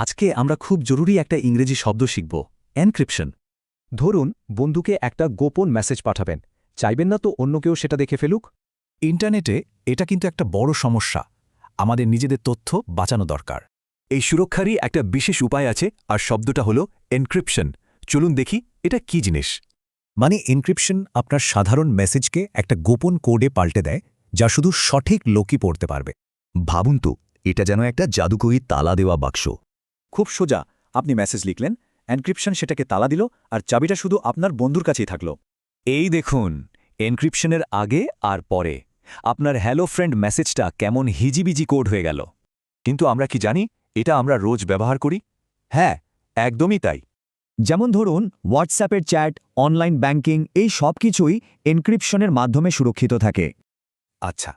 আজকে আমরা খুব জরুরি একটা ইংরেজি শব্দ শিখব, এনক্রিপশন। ধরুন বন্ধুকে একটা গোপন মেসেজ পাঠাবেন, চাইবেন না তো অন্য কেউ সেটা দেখে ফেলুক। ইন্টারনেটে এটা কিন্তু একটা বড় সমস্যা। আমাদের নিজেদের তথ্য বাঁচানো দরকার। এই সুরক্ষারই একটা বিশেষ উপায় আছে, আর শব্দটা হলো এনক্রিপশন। চলুন দেখি এটা কি জিনিস। মানে এনক্রিপশন আপনার সাধারণ মেসেজকে একটা গোপন কোডে পাল্টে দেয়, যা শুধু সঠিক লোকই পড়তে পারবে। ভাবুন তো, এটা যেন একটা জাদুকরি তালা দেওয়া বাক্স। খুব সোজা, আপনি মেসেজ লিখলেন, এনক্রিপশন সেটাকে তালা দিল, আর চাবিটা শুধু আপনার বন্ধুর কাছেই থাকল। এই দেখুন, এনক্রিপশনের আগে আর পরে আপনার হ্যালো ফ্রেন্ড মেসেজটা কেমন হিজিবিজি কোড হয়ে গেল। কিন্তু আমরা কি জানি এটা আমরা রোজ ব্যবহার করি? হ্যাঁ, একদমই তাই। যেমন ধরুন হোয়াটসঅ্যাপের চ্যাট, অনলাইন ব্যাংকিং, এই সব কিছুই এনক্রিপশনের মাধ্যমে সুরক্ষিত থাকে। আচ্ছা,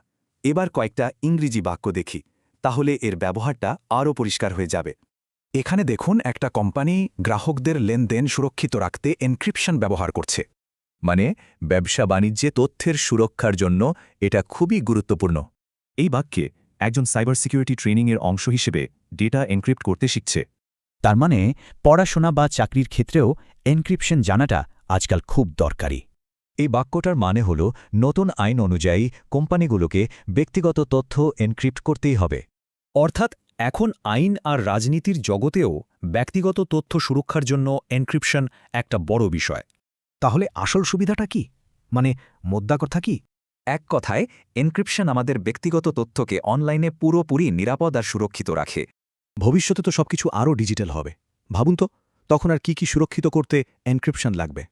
এবার কয়েকটা ইংরেজি বাক্য দেখি, তাহলে এর ব্যবহারটা আরও পরিষ্কার হয়ে যাবে। এখানে দেখুন, একটা কোম্পানি গ্রাহকদের লেনদেন সুরক্ষিত রাখতে এনক্রিপশন ব্যবহার করছে। মানে ব্যবসা বাণিজ্যে তথ্যের সুরক্ষার জন্য এটা খুবই গুরুত্বপূর্ণ। এই বাক্যে একজন সাইবার সিকিউরিটি ট্রেনিংয়ের অংশ হিসেবে ডেটা এনক্রিপ্ট করতে শিখছে। তার মানে পড়াশোনা বা চাকরির ক্ষেত্রেও এনক্রিপশন জানাটা আজকাল খুব দরকারি। এই বাক্যটার মানে হল, নতুন আইন অনুযায়ী কোম্পানিগুলোকে ব্যক্তিগত তথ্য এনক্রিপ্ট করতেই হবে। অর্থাৎ এখন আইন আর রাজনীতির জগতেও ব্যক্তিগত তথ্য সুরক্ষার জন্য এনক্রিপশন একটা বড় বিষয়। তাহলে আসল সুবিধাটা কি? মানে মোদ্দা কথা কি? এক কথায়, এনক্রিপশন আমাদের ব্যক্তিগত তথ্যকে অনলাইনে পুরোপুরি নিরাপদ আর সুরক্ষিত রাখে। ভবিষ্যতে তো সবকিছু আরও ডিজিটাল হবে। ভাবুন তো, তখন আর কি সুরক্ষিত করতে এনক্রিপশন লাগবে।